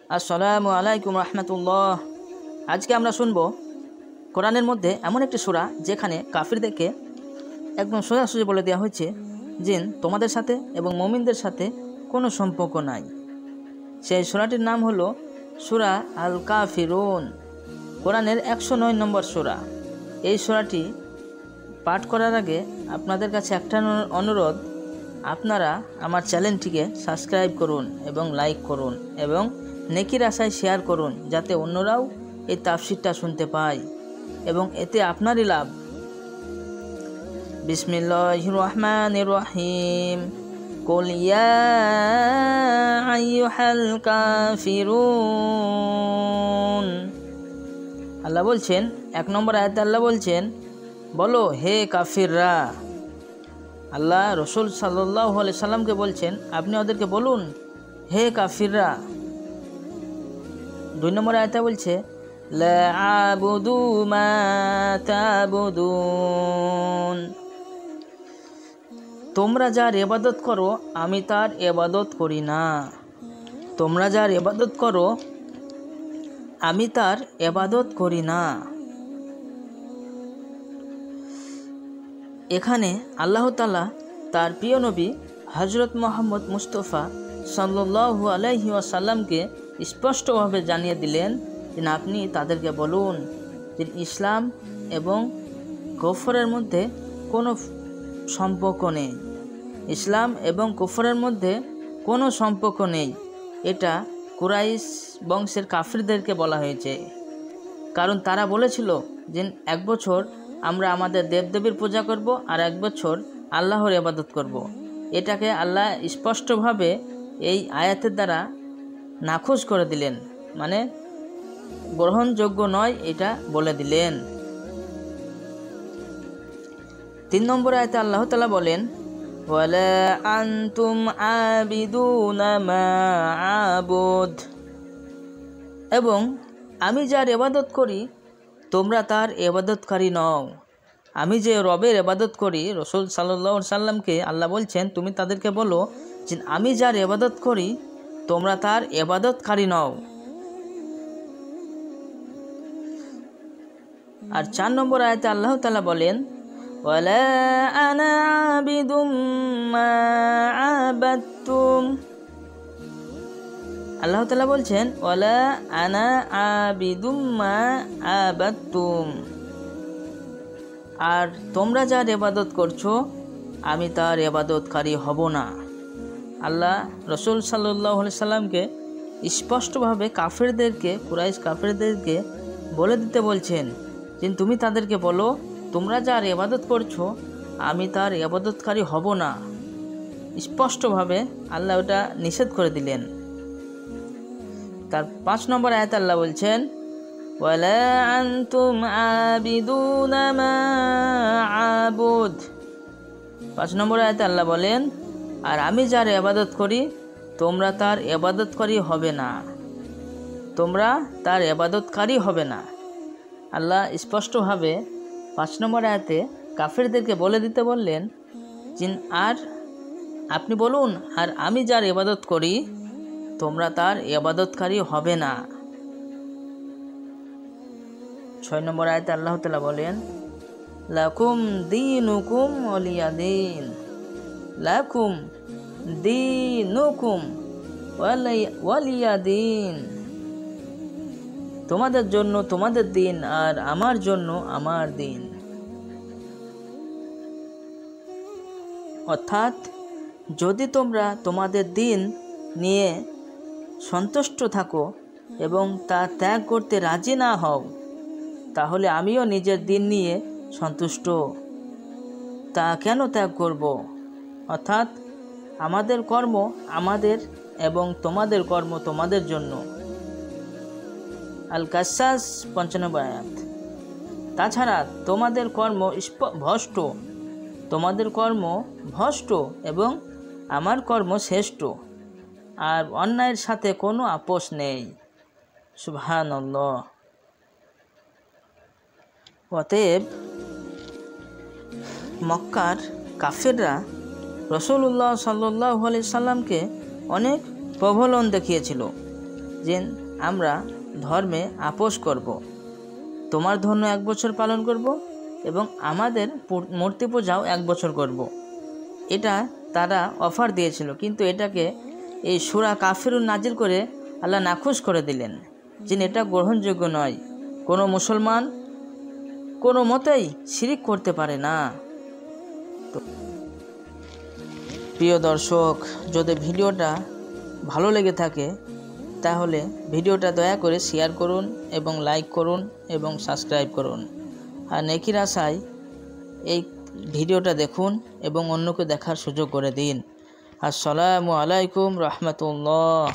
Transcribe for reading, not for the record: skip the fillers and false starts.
আসসালামু আলাইকুম রহমতুল্লাহ। আজকে আমরা শুনব কোরআনের মধ্যে এমন একটি সূরা যেখানে কাফিরদেরকে একদম সোজাসুজি বলে দেওয়া হয়েছে যে তোমাদের সাথে এবং মুমিনদের সাথে কোনো সম্পর্ক নাই। সেই সূরাটির নাম হলো সূরা আল কাফিরুন। কোরআনের 109 নম্বর সূরা। এই সূরাটি পাঠ করার আগে আপনাদের কাছে একটা অনুরোধ, আপনারা আমার চ্যানেলটিকে সাবস্ক্রাইব করুন এবং লাইক করুন এবং নেকির আশায় শেয়ার করুন, যাতে অন্যরাও এই তাফসিরটা শুনতে পায় এবং এতে আপনারই লাভ। বিসমিল্লাহির রহমানির রহিম। কুল ইয়া আইয়ুহাল কাফিরুন। আল্লাহ বলছেন, 1 নম্বর আয়াতে আল্লাহ বলছেন, বলো হে কাফিররা। আল্লাহ রসুল সাল্লাল্লাহু আলাইহি সাল্লামকে বলছেন, আপনি ওদেরকে বলুন হে কাফিররা। 2 নম্বর আয়াতে বলছে, লা আবুদু মা তাবুদুন। তোমরা যার ইবাদত করো আমি তার ইবাদত করি না। তোমরা যার ইবাদত করো আমি তার ইবাদত করি না। এখানে আল্লাহ তাআলা তার প্রিয় নবী হযরত মুহাম্মদ মুস্তাফা সাল্লাল্লাহু আলাইহি ওয়াসাল্লামকে স্পষ্টভাবে জানিয়ে দিলেন যে আপনি তাদেরকে বলুন যে ইসলাম এবং কুফরের মধ্যে কোনো সম্পর্ক নেই। ইসলাম এবং কুফরের মধ্যে কোনো সম্পর্ক নেই। এটা কুরাইশ বংশের কাফিরদেরকে বলা হয়েছে, কারণ তারা বলেছিল যে 1 বছর আমরা আমাদের দেবদেবীর পূজা করব আর 1 বছর আল্লাহর ইবাদত করব। এটাকে আল্লাহ স্পষ্টভাবে এই আয়াতের দ্বারা নাখোশ করে দিলেন, মানে গ্রহণযোগ্য নয় এটা বলে দিলেন। 3 নম্বর আয়াতে আল্লাহ তাআলা বলেন, ওয়ালা আনতুম আবিদুনা মা আবুদ। এবং আমি যার ইবাদত করি তোমরা তার ইবাদতকারী নও। আমি যে রবের ইবাদত করি, রাসূল সাল্লাল্লাহু আলাইহি সাল্লামকে আল্লাহ বলছেন তুমি তাদেরকে বলো যে আমি যার ইবাদত করি তোমরা তার ইবাদতকারী নও। আর 4 নম্বর আয়াতে আল্লাহ তাআলা বলেন, ওয়ালা আনা আবিদুম মা আবাদতুম। আল্লাহ তাআলা বলছেন, ওয়ালা আনা আবিদুম মা আবাদতুম। আর তোমরা যার ইবাদত করছো আমি তার ইবাদতকারী হব না। আল্লাহ রসুল সাল্লাল্লাহু আলাইহি সাল্লামকে স্পষ্টভাবে কাফেরদেরকে, কুরাইশ কাফেরদেরকে বলে দিতে বলছেন যে তুমি তাদেরকে বলো তোমরা যার ইবাদত করছো আমি তার ইবাদতকারী হব না। স্পষ্টভাবে আল্লাহ ওটা নিষেধ করে দিলেন। তার 5 নম্বর আয়াতে আল্লাহ বলছেন, ওয়ালা আনতুম আবিদুনা মা আবুদ। 5 নম্বর আয়াতে আল্লাহ বলেন, আর আমি যার ইবাদত করি তোমরা তার ইবাদতকারী হবে না। তোমরা তার ইবাদতকারী হবে না। আল্লাহ স্পষ্টভাবে 5 নম্বর আয়াতে কাফেরদেরকে বলে দিতে বললেন যে আর আপনি বলুন আর আমি যার ইবাদত করি তোমরা তার ইবাদতকারী হবে না। 6 নম্বর আয়াতে আল্লাহ তাআলা বলেন, লাকুম দীনুকুম ওয়ালিয়া দীন। লাকুম দীনুকুম ওয়ালিয়া দীন। তোমাদের জন্য তোমাদের দিন আর আমার জন্য আমার দিন। অর্থাৎ যদি তোমরা তোমাদের দিন নিয়ে সন্তুষ্ট থাকো এবং তা ত্যাগ করতে রাজি না হও তাহলে আমিও নিজের দিন নিয়ে সন্তুষ্ট। তা কেন ত্যাগ করব? অর্থাৎ আমাদের কর্ম আমাদের এবং তোমাদের কর্ম তোমাদের জন্য। আল কাসাস 95 আয়াত। তাছাড়া তোমাদের কর্ম ভ্রষ্ট, তোমাদের কর্ম ভ্রষ্ট এবং আমার কর্ম শ্রেষ্ঠ, আর অন্যায়ের সাথে কোনো আপোষ নেই। সুবহানাল্লাহ। অতএব মক্কার কাফেররা রাসূলুল্লাহ সাল্লাল্লাহু আলাইহি সাল্লামকে অনেক প্রলোভন দেখিয়েছিল যে আমরা ধর্মে আপোষ করব, তোমার ধর্ম 1 বছর পালন করব এবং আমাদের মূর্তি পূজাও 1 বছর করব। এটা তারা অফার দিয়েছিল, কিন্তু এটাকে এই সূরা কাফিরুন নাজিল করে আল্লাহ নাখুশ করে দিলেন যে এটা গ্রহণযোগ্য নয়। কোনো মুসলমান কোনো মতেই শিরিক করতে পারে না। তো প্রিয় দর্শক, যদি ভিডিওটা ভালো লেগে থাকে তাহলে ভিডিওটা দয়া করে শেয়ার করুন এবং লাইক করুন এবং সাবস্ক্রাইব করুন। আর নেকির আশায় এই ভিডিওটা দেখুন এবং অন্যকে দেখার সুযোগ করে দিন। আসসালামু আলাইকুম রহমতুল্লাহ।